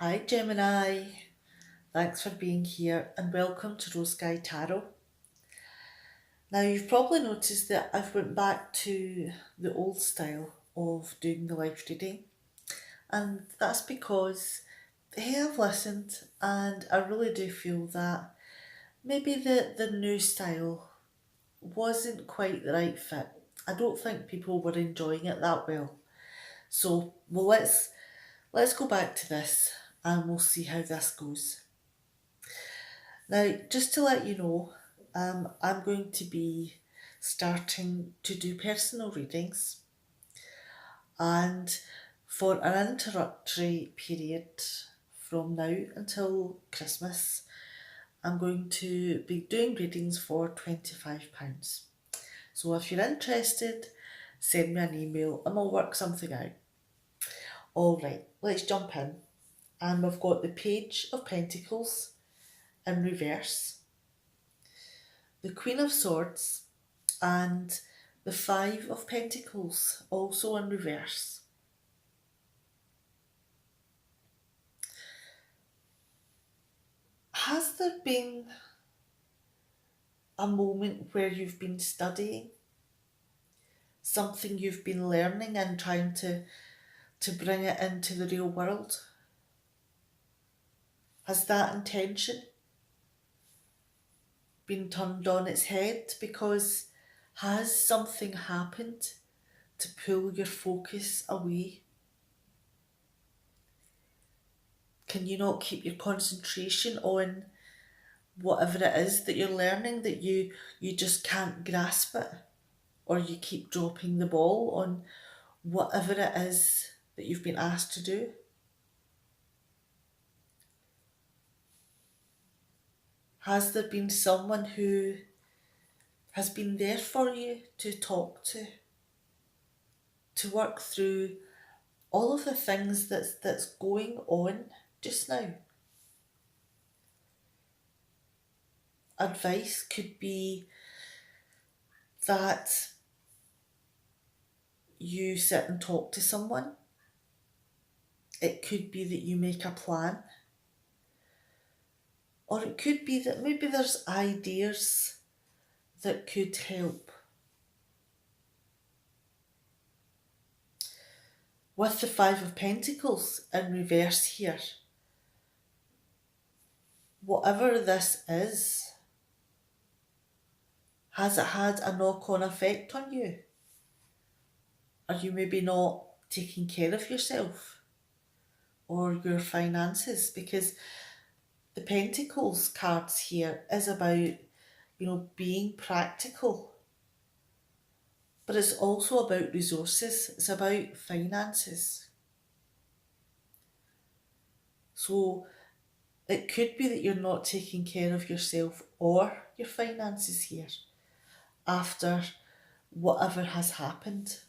Hi Gemini, thanks for being here and welcome to Rose Sky Tarot. Now you've probably noticed that I've went back to the old style of doing the live reading, and that's because hey, I've listened and I really do feel that maybe the new style wasn't quite the right fit. I don't think people were enjoying it that well. So let's go back to this and we'll see how this goes. Now, just to let you know, I'm going to be starting to do personal readings, and for an introductory period from now until Christmas, I'm going to be doing readings for £25. So if you're interested, send me an email and we'll work something out. Alright, let's jump in. And we've got the Page of Pentacles in reverse, the Queen of Swords, and the Five of Pentacles, also in reverse. Has there been a moment where you've been studying, something you've been learning and trying to bring it into the real world? Has that intention been turned on its head because has something happened to pull your focus away? Can you not keep your concentration on whatever it is that you're learning, that you just can't grasp it, or you keep dropping the ball on whatever it is that you've been asked to do? Has there been someone who has been there for you to talk to work through all of the things that's going on just now? Advice could be that you sit and talk to someone. It could be that you make a plan. Or it could be that maybe there's ideas that could help. With the Five of Pentacles in reverse here, whatever this is, has it had a knock-on effect on you? Are you maybe not taking care of yourself or your finances? Because the Pentacles cards here is about, being practical. But it's also about resources. It's about finances. So it could be that you're not taking care of yourself or your finances here after whatever has happened.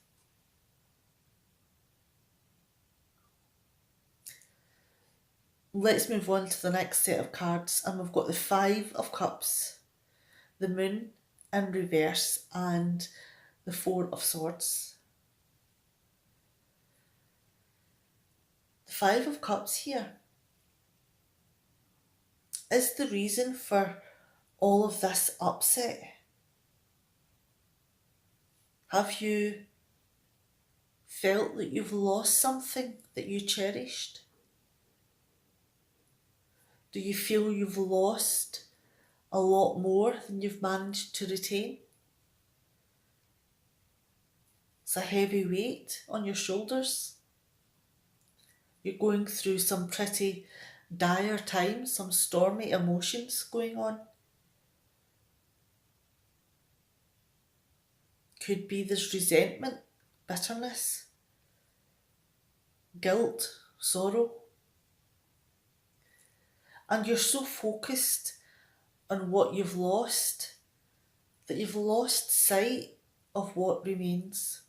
Let's move on to the next set of cards, and we've got the Five of Cups, the Moon in reverse, and the Four of Swords. The Five of Cups here is the reason for all of this upset. Have you felt that you've lost something that you cherished? Do you feel you've lost a lot more than you've managed to retain? It's a heavy weight on your shoulders. You're going through some pretty dire times, some stormy emotions going on. Could be there's resentment, bitterness, guilt, sorrow. And you're so focused on what you've lost that you've lost sight of what remains.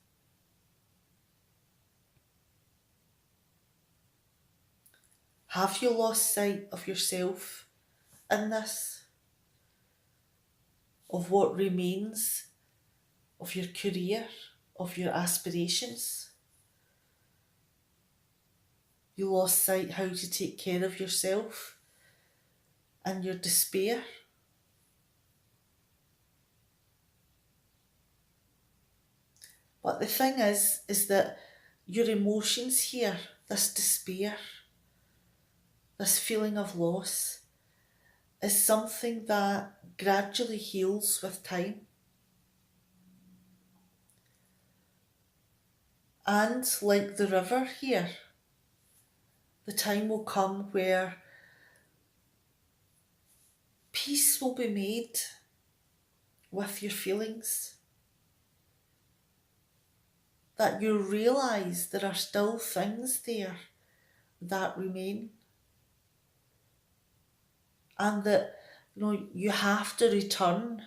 Have you lost sight of yourself in this? Of what remains of your career, of your aspirations? You lost sight how to take care of yourself and your despair. But the thing is that your emotions here, this despair, this feeling of loss, is something that gradually heals with time. And like the river here, the time will come where peace will be made with your feelings. That you realise there are still things there that remain. And that you have to return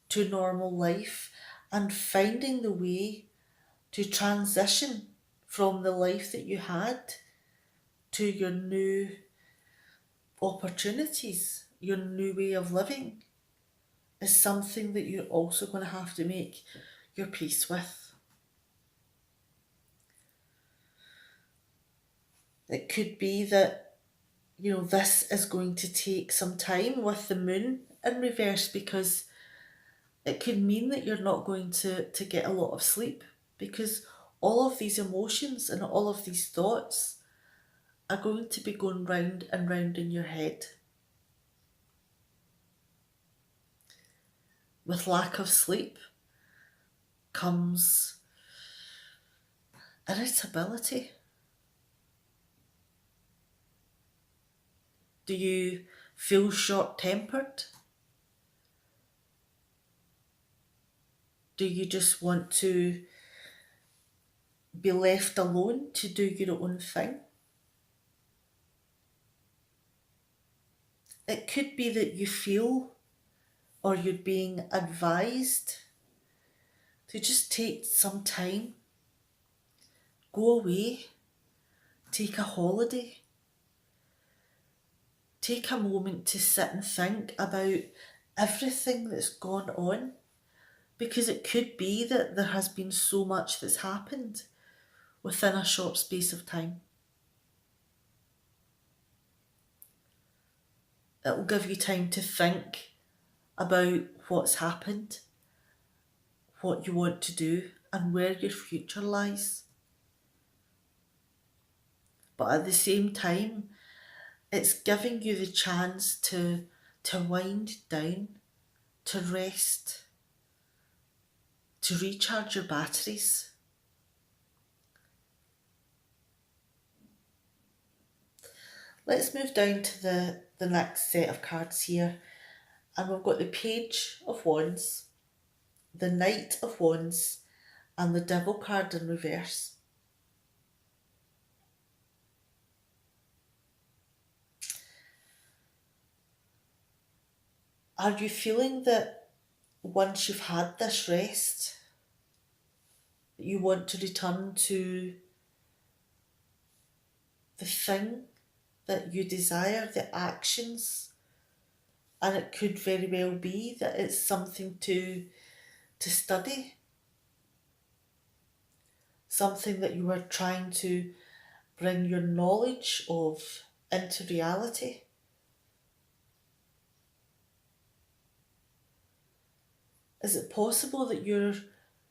to normal life and finding the way to transition from the life that you had to your new opportunities, your new way of living, is something that you're also going to have to make your peace with. It could be that, this is going to take some time with the moon in reverse, because it could mean that you're not going to get a lot of sleep, because all of these emotions and all of these thoughts are going to be going round and round in your head. With lack of sleep comes irritability. Do you feel short-tempered? Do you just want to be left alone to do your own thing? It could be that you feel, or you're being advised, to just take some time, go away, take a holiday, take a moment to sit and think about everything that's gone on, because it could be that there has been so much that's happened within a short space of time. It'll give you time to think about what's happened, what you want to do, and where your future lies. But at the same time, it's giving you the chance to wind down, to rest, to recharge your batteries. Let's move down to the next set of cards here. And we've got the Page of Wands, the Knight of Wands, and the Devil card in reverse. Are you feeling that once you've had this rest, you want to return to the thing that you desire, the actions? And it could very well be that it's something to study, something that you are trying to bring your knowledge of into reality. Is it possible that your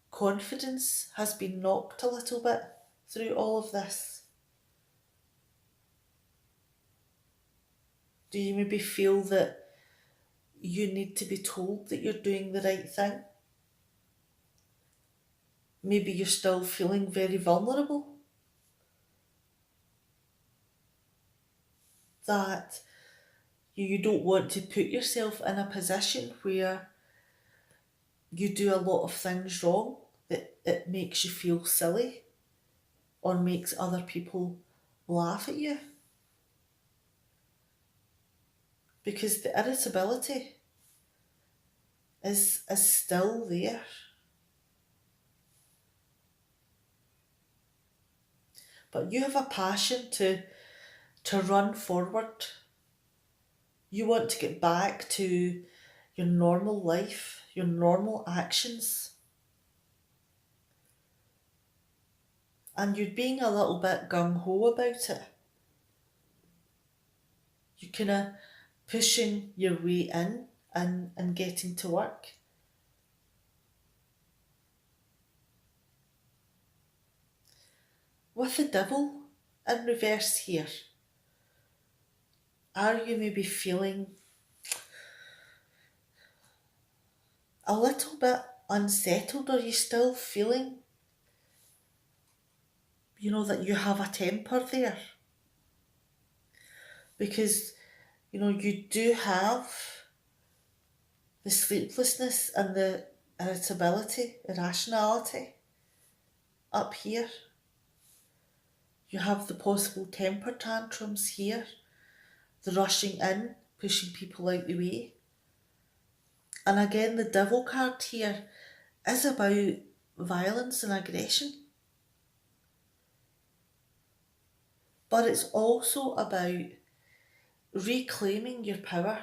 confidence has been knocked a little bit through all of this? Do you maybe feel that you need to be told that you're doing the right thing? Maybe you're still feeling very vulnerable. That you don't want to put yourself in a position where you do a lot of things wrong, that it makes you feel silly or makes other people laugh at you. Because the irritability is still there. But you have a passion to run forward. You want to get back to your normal life, your normal actions. And you're being a little bit gung-ho about it. You're kind of pushing your way in and getting to work. With the devil in reverse here, are you maybe feeling a little bit unsettled? Are you still feeling, that you have a temper there? Because, you do have the sleeplessness and the irrationality up here. You have the possible temper tantrums here, the rushing in, pushing people out the way. And again, the devil card here is about violence and aggression. But it's also about reclaiming your power,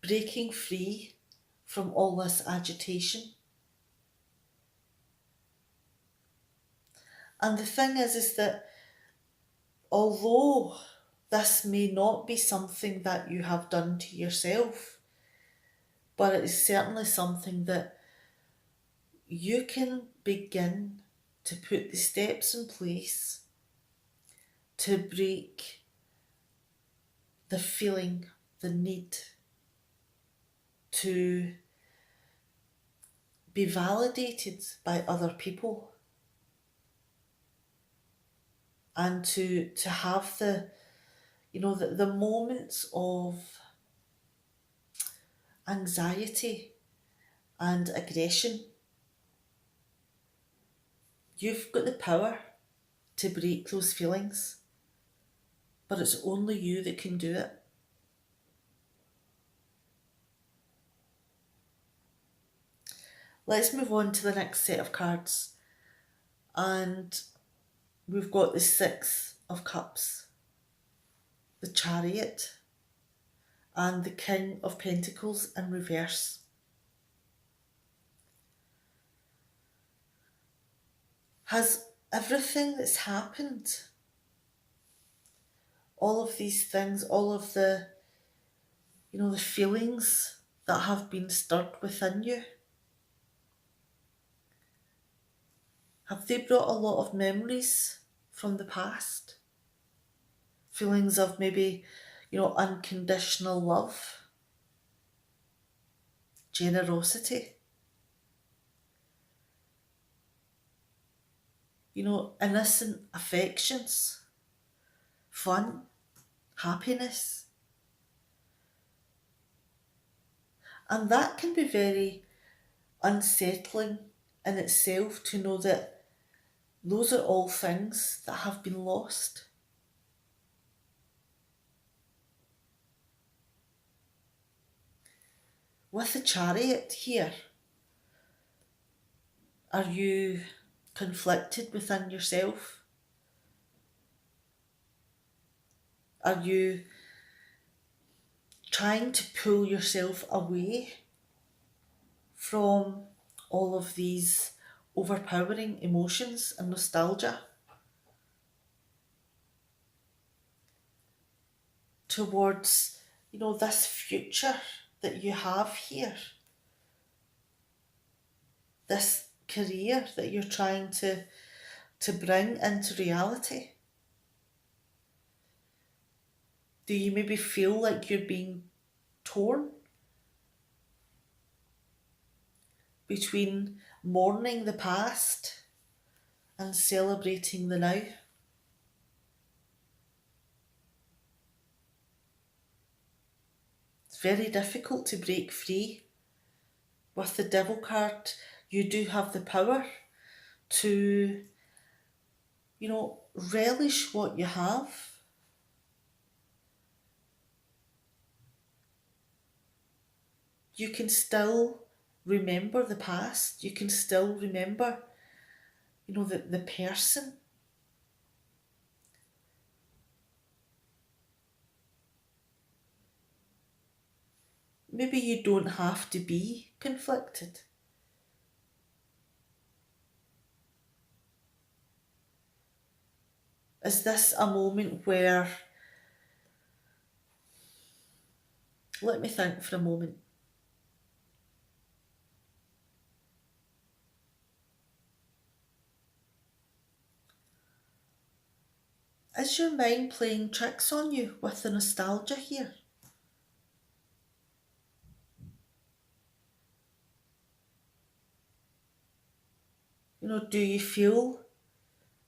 breaking free from all this agitation. And the thing is that although this may not be something that you have done to yourself, but it is certainly something that you can begin to put the steps in place to break the feeling, the need to be validated by other people, and to have the moments of anxiety and aggression. You've got the power to break those feelings, but it's only you that can do it. Let's move on to the next set of cards. And we've got the Six of Cups, the Chariot, and the King of Pentacles in reverse. Has everything that's happened, all of these things, all of the feelings that have been stirred within you, have they brought a lot of memories from the past? Feelings of maybe, unconditional love, generosity, innocent affections, fun, happiness. And that can be very unsettling in itself, to know that those are all things that have been lost. With the Chariot here, are you conflicted within yourself? Are you trying to pull yourself away from all of these overpowering emotions and nostalgia towards, this future that you have here, this career that you're trying to bring into reality? Do you maybe feel like you're being torn between mourning the past and celebrating the now? It's very difficult to break free. With the Devil card, you do have the power to, relish what you have. You can still remember the past. You can still remember, the person. Maybe you don't have to be conflicted. Is this a moment where Let me think for a moment. Is your mind playing tricks on you with the nostalgia here? Do you feel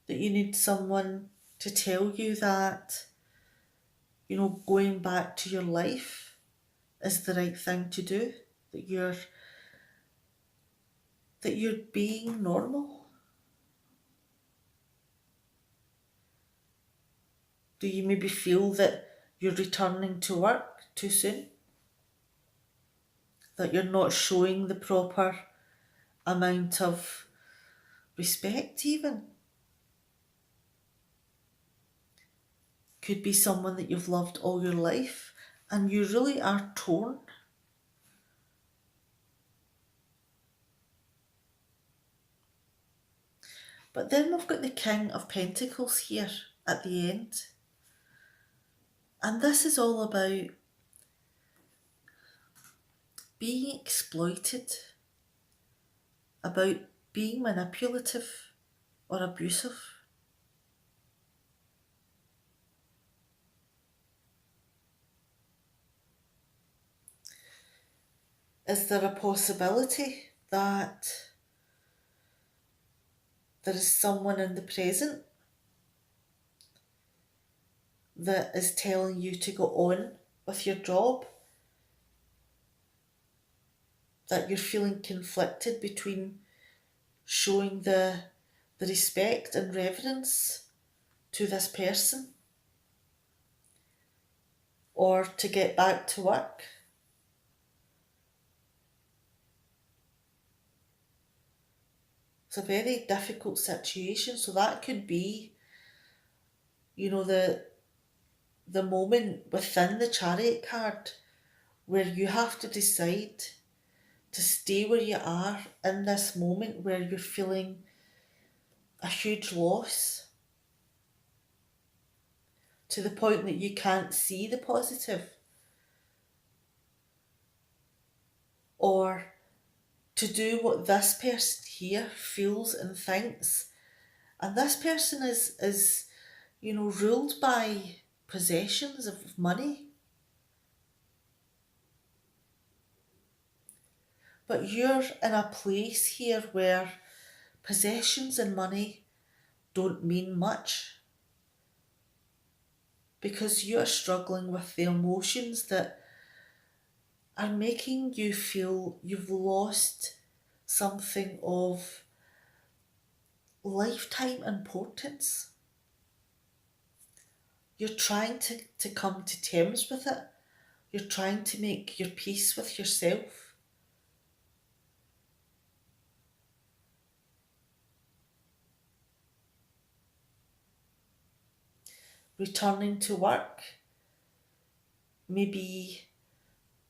that you need someone to tell you that, going back to your life is the right thing to do? That you're being normal? Do you maybe feel that you're returning to work too soon? That you're not showing the proper amount of respect even? Could be someone that you've loved all your life and you really are torn. But then we've got the King of Pentacles here at the end. And this is all about being exploited, about being manipulative or abusive. Is there a possibility that there is someone in the present that is telling you to go on with your job? That you're feeling conflicted between showing the respect and reverence to this person or to get back to work? It's a very difficult situation. So that could be, the moment within the Chariot card where you have to decide to stay where you are in this moment where you're feeling a huge loss to the point that you can't see the positive, or to do what this person here feels and thinks. And this person is ruled by possessions of money. But you're in a place here where possessions and money don't mean much because you're struggling with the emotions that are making you feel you've lost something of lifetime importance. You're trying to come to terms with it. You're trying to make your peace with yourself. Returning to work may be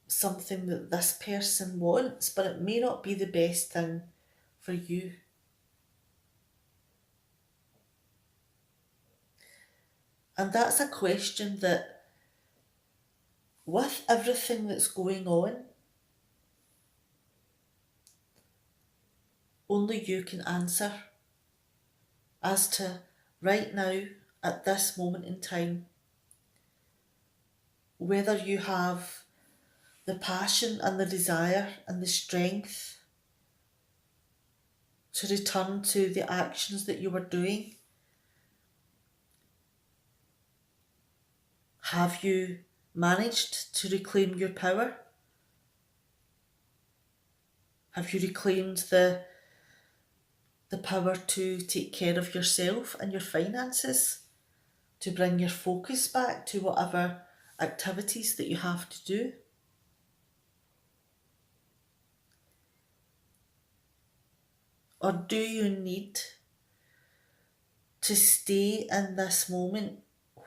something that this person wants, but it may not be the best thing for you. And that's a question that, with everything that's going on, only you can answer as to right now, at this moment in time, whether you have the passion and the desire and the strength to return to the actions that you were doing. Have you managed to reclaim your power? Have you reclaimed the power to take care of yourself and your finances? To bring your focus back to whatever activities that you have to do? Or do you need to stay in this moment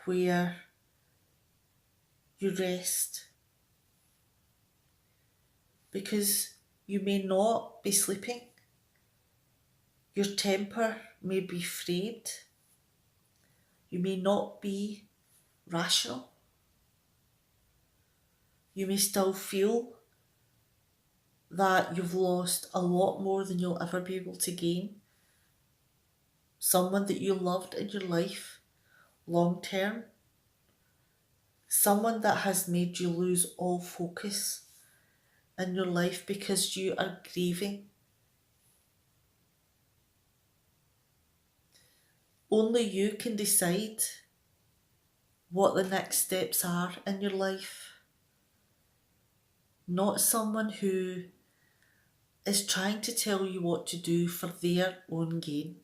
where you rest? Because you may not be sleeping. Your temper may be frayed. You may not be rational. You may still feel that you've lost a lot more than you'll ever be able to gain. Someone that you loved in your life long term, someone that has made you lose all focus in your life because you are grieving. Only you can decide what the next steps are in your life, not someone who is trying to tell you what to do for their own gain.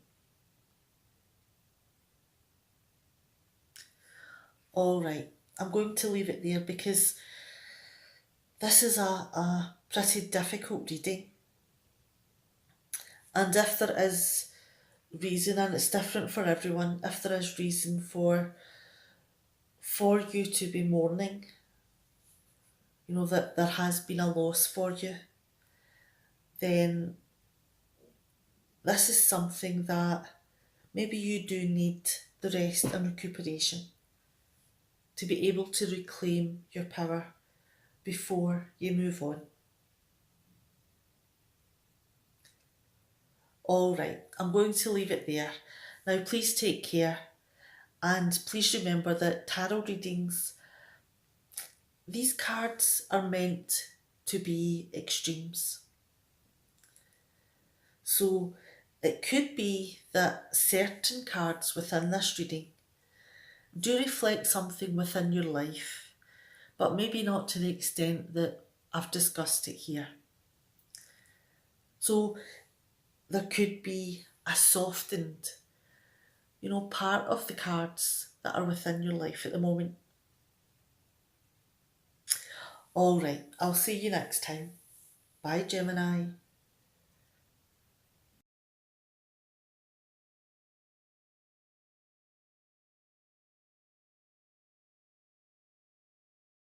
All right, I'm going to leave it there because this is a pretty difficult reading. And if there is reason, and it's different for everyone, if there is reason for you to be mourning, you know, that there has been a loss for you, then this is something that maybe you do need the rest and recuperation to be able to reclaim your power before you move on. All right, I'm going to leave it there. Now, please take care and please remember that tarot readings, these cards are meant to be extremes. So it could be that certain cards within this reading do reflect something within your life, but maybe not to the extent that I've discussed it here. So there could be a softened, part of the cards that are within your life at the moment. All right, I'll see you next time. Bye, Gemini.